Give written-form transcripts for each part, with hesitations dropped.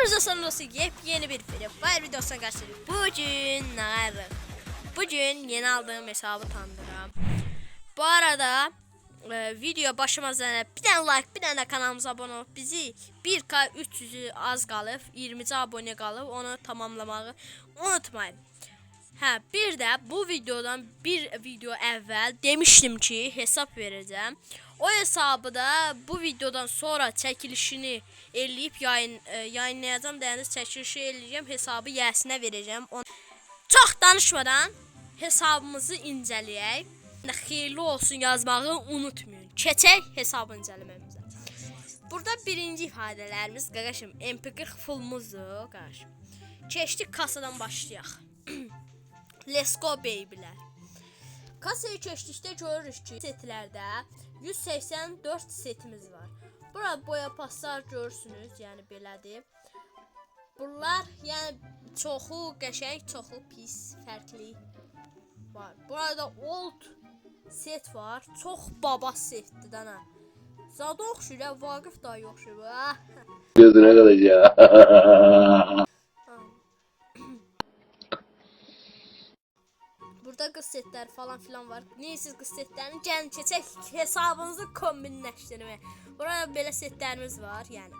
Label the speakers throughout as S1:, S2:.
S1: Hamınıza sonrası yepyeni bir Free Fire videosuna karşınızdayım. Bugün yeni aldığım hesabı tanıdıram. Bu arada video başlamazdan bir tane like, bir tane kanalımıza abone olup bizi 1K 300'ü az qalıb, 20 abone qalıb, onu tamamlamağı unutmayın. Hə, bir də bu videodan bir video əvvəl demişdim ki, hesab verəcəm. O hesabı da bu videodan sonra çəkilişini eləyib yayınlayacağım. Dəniz çəkilişi eləyəcəm, hesabı Yasinə verəcəm. Çox danışmadan hesabımızı incələyək. Xeyirli olsun yazmağı unutmayın. Keçək hesabı incələməyimizə. Burada birinci ifadələrimiz, qardaşım, MP40 fullmuzdur, qardaşım. Keçdik kasadan başlayaq. Let's go babylər. Kasayı keçdikdə görürük ki, setlərdə 184 setimiz var. Burada boya paslar görürsünüz, yəni belədir. Bunlar yəni çoxu qəşəng, çoxu pis, fərqli var. Burada old set var, çox baba setdir dana. Zada oxşuyur, Vaqif da yoxşuyur.
S2: Gözünə qalacaq.
S1: Burada qız setləri falan filan var. Neysiz qız setlərini gəlin keçək hesabınızı kombinləşdirmə. Burada belə setlərimiz var, yəni.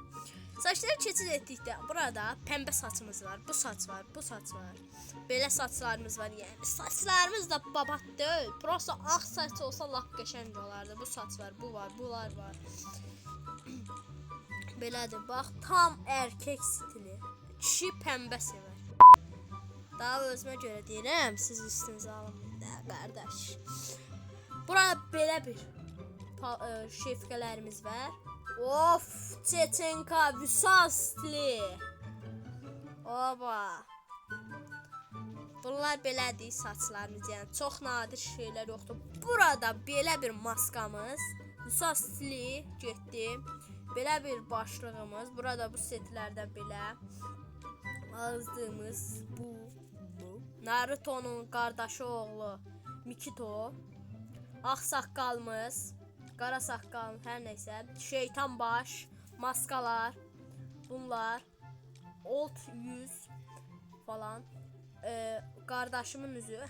S1: Saçları keçid etdikdə burada pəmbə saçımız var, bu saç var, bu saç var. Belə saçlarımız var, yəni. Saçlarımız da babat deyil. Prosta ağ saç olsa lap qəşəng olardı. Bu saç var, bu var, bunlar var. Belədir, bax, tam erkek stili. Kişi pəmbə sevər. Daha özümə görə deyirəm, siz üstünüzə alın da, qardaş. Burada belə bir şefqələrimiz var. Of, Çeçenka, Vüsal stili. Oba. Bunlar belədir saçlarımız, yəni çox nadir şeylər yoxdur. Burada belə bir maskamız, Vüsal stili getdi. Belə bir başlığımız, burada bu setlərdə belə azdığımız bu. Naruto'nun qardaşı oğlu Mikito, ağ saqqalımız, qara saqqal, hər nəysə, şeytan baş, maskalar, bunlar, old yüz falan, qardaşımın üzü,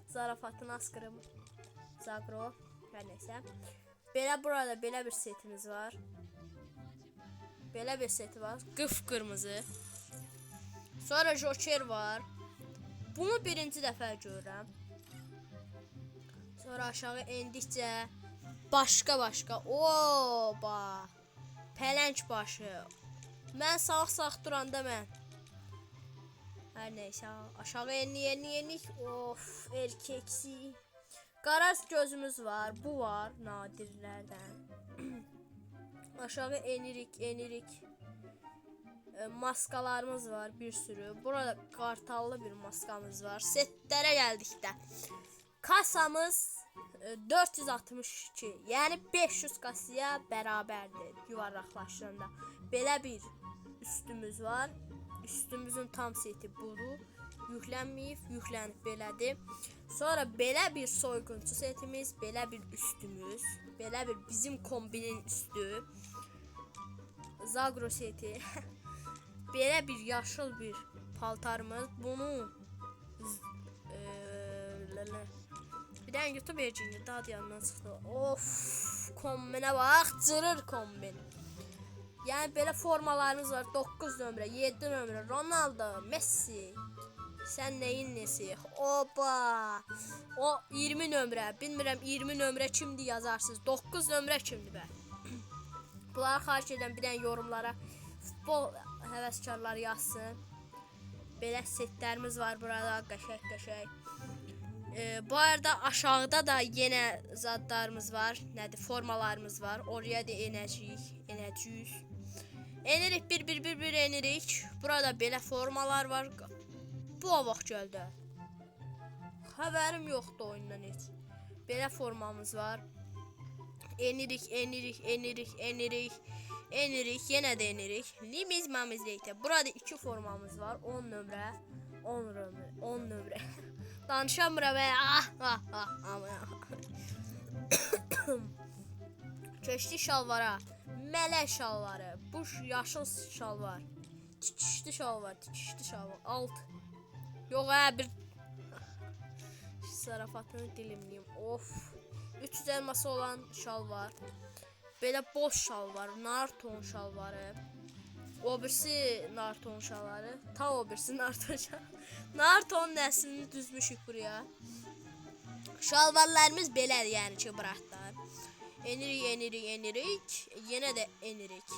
S1: zarafatın askırım, Zagro, hər nəysə. Belə burada belə bir setimiz var, belə bir seti var, qıpqırmızı, sonra Joker var. Bunu birinci dəfə görürəm. Sonra aşağı endikcə başqa. Oba! Pələng başı. Mən sağ duranda mən. Hər nəysə, aşağı endik. Of, erkeksi. Qara gözümüz var. Bu var nadirlərdən. Aşağı enirik. Maskalarımız var bir sürü. Burada kartallı bir maskamız var. Setlərə gəldikdə kasamız 462, yəni 500 kasaya bərabərdir yuvarlaqlaşdıranda. Belə bir üstümüz var. Üstümüzün tam seti budur. Yüklənməyib, yüklənib belədir. Sonra belə bir soyğunçu setimiz, belə bir üstümüz, belə bir bizim kombinin üstü. Zagro seti. Belə bir yaşıl bir paltarımız. Bunu bir dənə YouTube verəcəyini daha yanından çıxdı. Of, kombinə bax, cırır kombin. Yəni belə formalarımız var. 9 nömrə, 7 nömrə, Ronaldo, Messi. Sən nəyin nesi? Oba! O 20 nömrə, bilmirəm 20 nömrə kimdir yazarsınız. 9 nömrə kimdir bə? Bunları xahiş edən bir dənə yorumlara futbol həvəskarları yazsın. Belə setlərimiz var burada, qəşəng. Bu arada aşağıda da yenə zadlarımız var. Nədir? Formalarımız var. Oraya da enəcəyik. Enirik, bir enirik. Burada belə formalar var. Bu vaxt gəldi. Xəbərim yoxdur oyundan heç. Belə formamız var. Enirik, yenə də enirik. Limizmamizlikdə. Burada 2 formamız var. 10 nömrə, 10 nömrə. Danışamıram və Keçdi şalvara. Mələk şalvarı. Bu yaşıl şalvar. tikişli şal var, tikişli şal var. Alt. Yox hə bir zarafatını dilimliyim. Of. 300 elması olan şal var. Belə boş şal var. Narton şalvarı. O birisi Narton şalvarı. Ta o birisi Narton şal. Narton nəslini düzmüşük buraya. Şalvarlarımız belədir yəni ki, bıraxlar. Enirik, enirik, enirik. Yenə də enirik.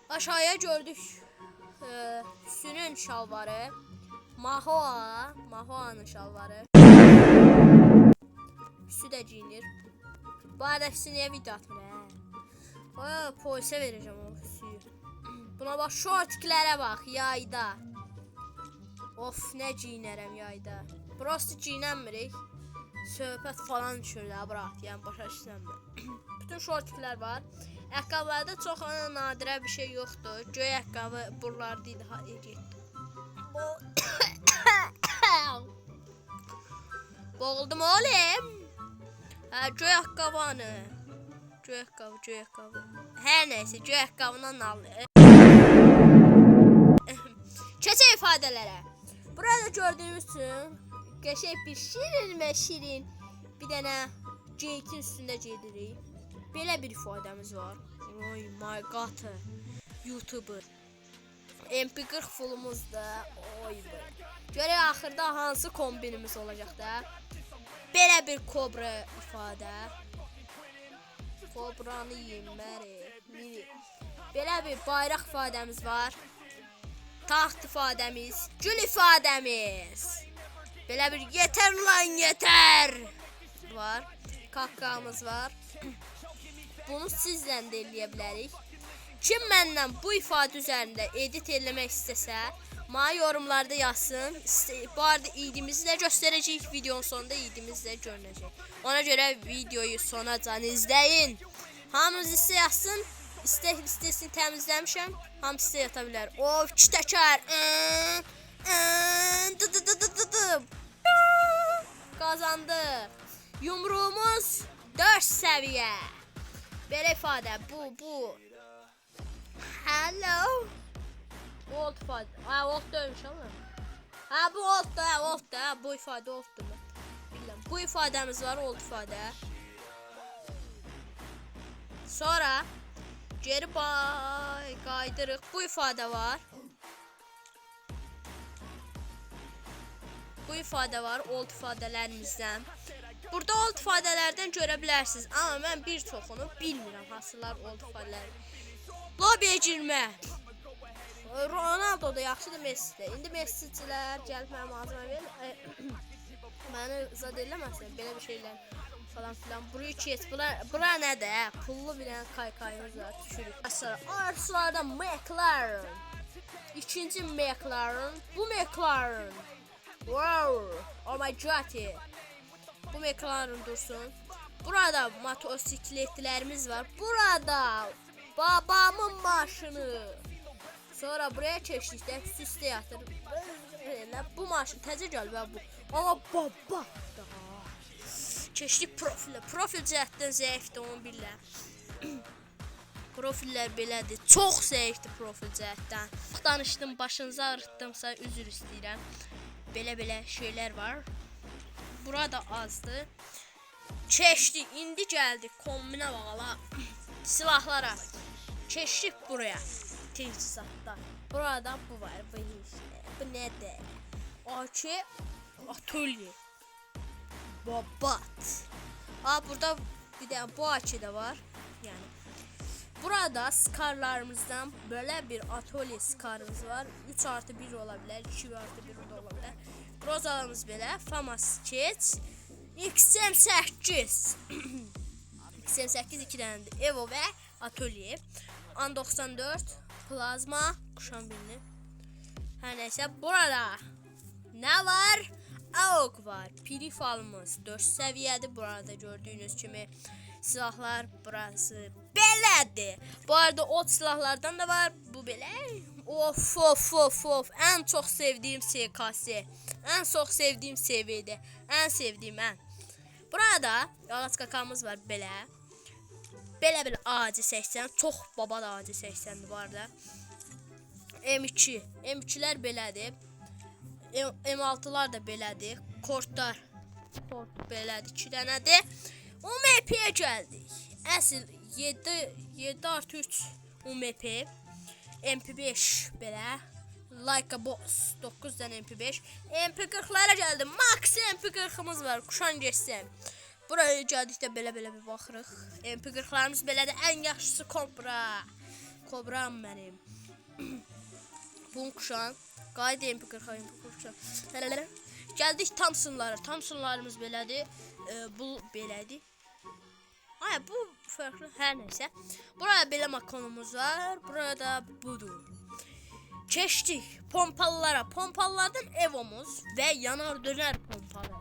S1: Aşağıya gördük. Sünün şalvarı. Mahoa. Mahoa'nın şalvarı. Üstü də giyinir. Bu arada niyə video atmır hə? Polisə verəcəm o üstüyü. Buna bax, şortiklərə bax, yayda. Of, nə giyinərəm yayda. Prosto giyinənmirik. Söhbət falan düşürlər, bırax, yəni başa işlənmir. Bütün şortiklər var. Ayaqqabılarda çox nadirə bir şey yoxdur. Göy ayaqqabı buralarda idi, ha getdi. Boğuldum oğlum. Göy ayaqqabını. Göy ayaqqabı, göy ayaqqabı. Hər nəysə, göy ayaqqabından alır. Keçək ifadələrə. Burada gördüyünüz üçün qəşəng bir şirin və şirin bir dənə geykin üstündə gedirik. Belə bir ifadəmiz var. Oh my god. YouTuber. MP40 fullumuz da. Oy be. Görək axırda hansı kombinimiz olacaq da. Belə bir kobra ifadə. Kobranı yeməri. Belə bir bayraq ifadəmiz var. Taxt ifadəmiz, gül ifadəmiz. Belə bir yetər lan yetər var. Kakkamız var. Bunu sizlə də eləyə bilərik. Kim məndən bu ifadə üzərində edit eləmək istəsə, mənə yorumlarda yazsın. Bu arada idimizi də göstərəcəyik. Videonun sonunda idimiz də görünəcək. Ona görə videoyu sonacan izləyin. Hamınız istə yazsın. İstəsini təmizləmişəm. Hamısı da yata bilər. Of, iki təkər. Qazandı. Yumruğumuz 4 səviyyə. Belə ifadə. Bu. Hello. Old ifadə. Old dövmüş ama. Bu old da. Bu ifadə olddur. Bilmem. Bu ifadəmiz var, old ifadə. Sonra geri qaydırıq. Bu ifadə var. Bu ifadə var, old ifadələrimizdən. Burada old ifadələrdən görə bilərsiniz. Amma mən bir çoxunu bilmirəm. Hansılar old ifadələr. Lobiyə girmə. Ronaldo da yaxşıdır, Messi də. İndi Messicilər gəlib mənə malzemə verir. Məni zad eləməsin, belə bir şeylər falan filan. Burayı keç. Bura nədir? Pullu bir dənə kaykayımız var. Düşürük. Arsularda McLaren. İkinci McLaren. Bu McLaren. Wow. Oh my god. Bu McLaren dursun. Burada motosikletlərimiz var. Burada babamın maşını. Sonra buraya keçdikdə üstə yatır. Bu maşın təzə gəlib bu. Amma baba da. Keçdik profilə. Profil cəhətdən zəifdir, onu bilirəm. Profillər belədir. Çox zəifdir profil cəhətdən. Danışdım, başınızı ağrıtdımsa üzr istəyirəm. Belə şeylər var. Burada azdır. Keçdik, indi gəldik kombinə bağla. Silahlara. Keçdik buraya. Teçhizatda. Burada bu var. Bu nədir? AK atölye. Babat. Burada bir de bu açıda var. Yani burada skarlarımızdan böyle bir atölye skarımız var. 3+1 olabilir, 2+1 da olabilir. Rozalarımız belə. Famas keç. XM8. XM8 2 dənədir. Evo və atölye. An 94 plazma kuşan birini. Hər nəysə burada nə var? AUG var. Pirifalımız 4 səviyyədir. Burada gördüyünüz kimi silahlar burası belədir. Bu arada ot silahlardan da var. Bu belə. Of. En çok sevdiğim SKS. En çok sevdiğim seviyede. En sevdiğim en. Burada ağaç kakamız var belə. Belə AC 80. Çox baba da AC 80'di bu arada. M2. M2'lər belədir. M6'lar da belədir. Kortlar. Kort belədir. 2 dənədir. UMP-yə gəldik. Əsl 7+3 UMP. MP5 belə. Like a boss. 9 dənə MP5. MP40'lara gəldim. Max MP40'ımız var. Kuşan geçsəm. Buraya gəldikdə belə-belə bir baxırıq. MP40'larımız belədir. Ən yaxşısı Kobra. Kobram mənim. Bunu kuşan. Qayıt MP40 kuşan. Gəldik Thompson'lara. Thompson'larımız belədir. Bu belədir. Ay bu fərqli. Hər nəysə. Buraya belə makonumuz var. Burada budur. Keçdik pompalılara. Pompalılardan Evo'muz və yanar döner pompalı.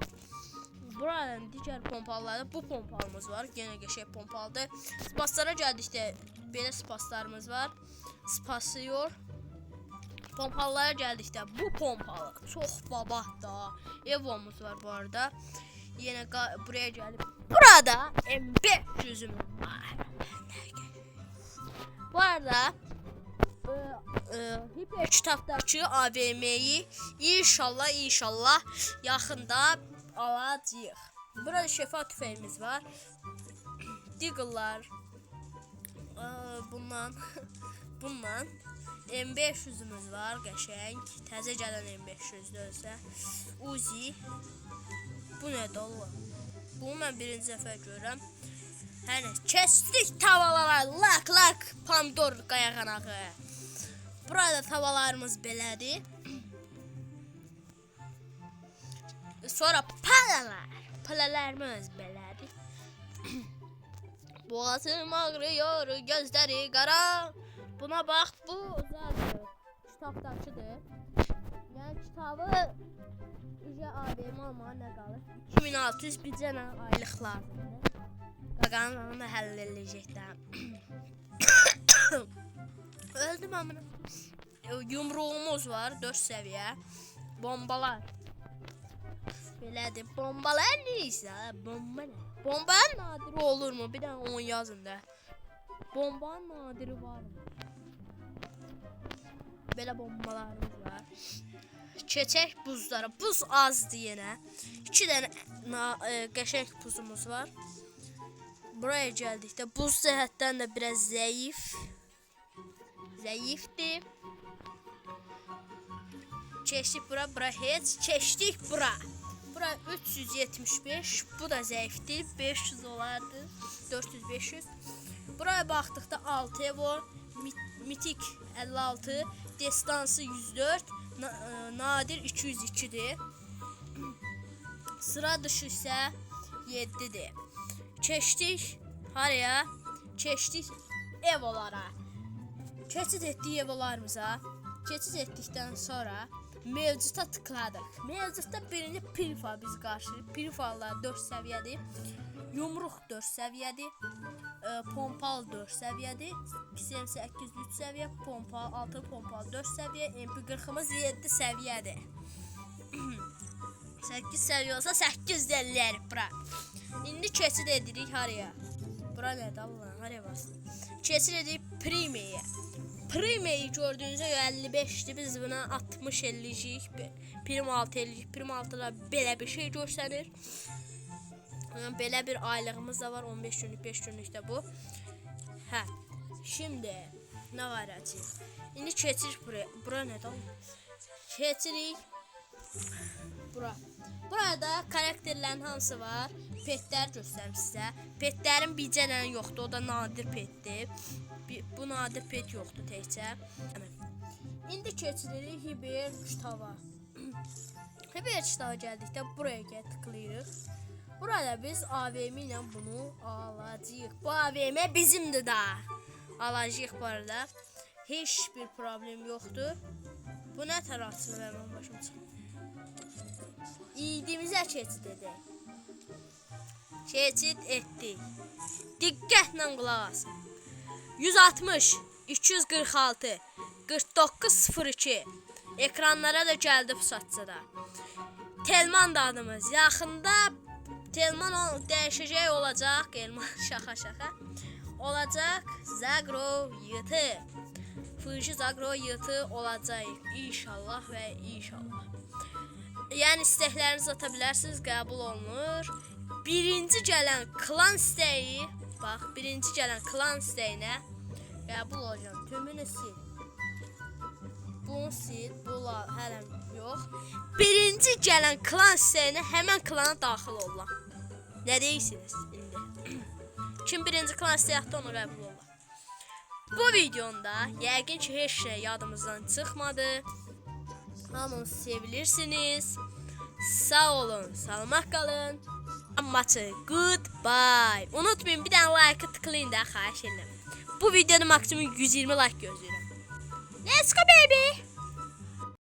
S1: Buradan digər pompalılarda bu pompalımız var. Yenə qəşəng pompalıdır. Spaslara gəldikdə belə spaslarımız var. Spasıyor. Pompalılara gəldikdə bu pompalı çox babat da. Evo'muz var bu arada. Yenə buraya gəlib. Burada M500'ümüz var. Bu arada hiper kitabdakı AVM'yi inşallah yaxında alacağıq. Burada şəfa tüfəyimiz var. Deagle'lar. Bundan M500'ümüz var, qəşəng. Təzə gələn M500'dür özə. Uzi. Bu nədir Allah? Bunu mən birinci dəfə görürəm. Hər nə, kəsdik tavalara, lak, pomidor qayağanağı. Burada tavalarımız belədir. Sonra palalarımız belədir. Boğazım ağrıyor, gözləri qara. Buna bax, bu zaten kitabdakıdır. Yəni kitabı AVM almağa nə qalır? 2600 bir dənə aylıqlardır. Qaqanın onu da həll edəcəkdən. Öldüm amına. Yumruğumuz var 4 səviyyə. Bombalar. Belədir. Bombalar neysə? Bomba nə? Bombanın nadiri olur mu? Bir dənə 10 yazın da. Bombanın nadiri var mı? Belə bombalarımız var. Keçək buzlara. Buz azdır yenə. 2 dənə qəşəng buzumuz var. Buraya gəldikdə buz cəhətdən də biraz zəifdir. Keçdik bura heç. Keçdik bura. Bura 375. Bu da zəifdir. 500 olardı. 400-500. Buraya baxdıqda 6 Evo. Mitik 56. Destansı 104. Nadir 202'dir. Sıra dışı isə 7'dir. Keçdik haraya? Keçdik Evo'lara. Keçid etdik Evo'larımıza. Keçid etdikdən sonra mevcuda tıkladıq. Mevcudda birinci Pirfa biz qarşılayıb. Pirfalar 4 səviyyədir. Yumruq 4 səviyyədir. Pompal 4 səviyyədir. PM8 3 səviyyə. Pompal 6 pompal 4 səviyyə. MP40'ımız 7 səviyyədir. 8 səviyyə olsa 8 dəlilər bura. İndi keçid edirik haraya? Bura nədir Allah? Haraya basın? Keçid edirik Prime'yə. Prime'yi gördüğünüzde 55'ti. Biz buna 60 eləyəcəyik. Prim 6 eləyəcəyik. Prim 6'da belə bir şey göstərir. Belə bir aylığımız da var. 15 günlük, 5 günlük de bu. Hə. Şimdi nə var açıq? İndi keçirik buraya. Bura nədir? Keçirik bura. Burada karakterlərin hamısı var. Petlər göstərim sizə. Petlərin bir dənə yoxdur. O da nadir petdir. Bu nadir pet yoxdur təkcə. İndi keçirik hiber kitaba. Hiber kitaba gəldikdə buraya tıklayırıq. Burada biz AVM ilə bunu alacağıq. Bu AVM bizimdir da. Alacağıq bu arada. Heç bir problem yoxdur. Bu nə tərəfçilə və mən başım çıxır. İyidimizə keçid edək. Keçid etdik. Diqqətlə qulaq asın. 160 246 4902 ekranlara da gəldi pusatçıda. Telman da adımız. Yaxında Telman dəyişəcək olacaq. Elman şaxa olacaq. Zagro YT. Fuji Zagro yıtı olacaq inşallah və inşallah. Yəni istəklərinizi ata bilərsiniz, qəbul olunur. Birinci gələn klan istəyi, bax, birinci gələn klan istəyinə qəbul olacağam. Tümünü sil. Bunu sil, bunlar hələ yox. Birinci gələn klan istəyinə həmən klana daxil olam. Nə deyirsiniz indi? Kim birinci klan istəyi atdı, onu qəbul olar. Bu videonda yəqin ki heç şey yadımızdan çıxmadı. Hamınız sevilirsiniz. Sağ olun, salamat qalın. Maçı, goodbye. Unutmayın, bir dənə like tıklayın da, xahiş edirəm. Bu videoda maksimum 120 like gözləyirəm. Let's go baby.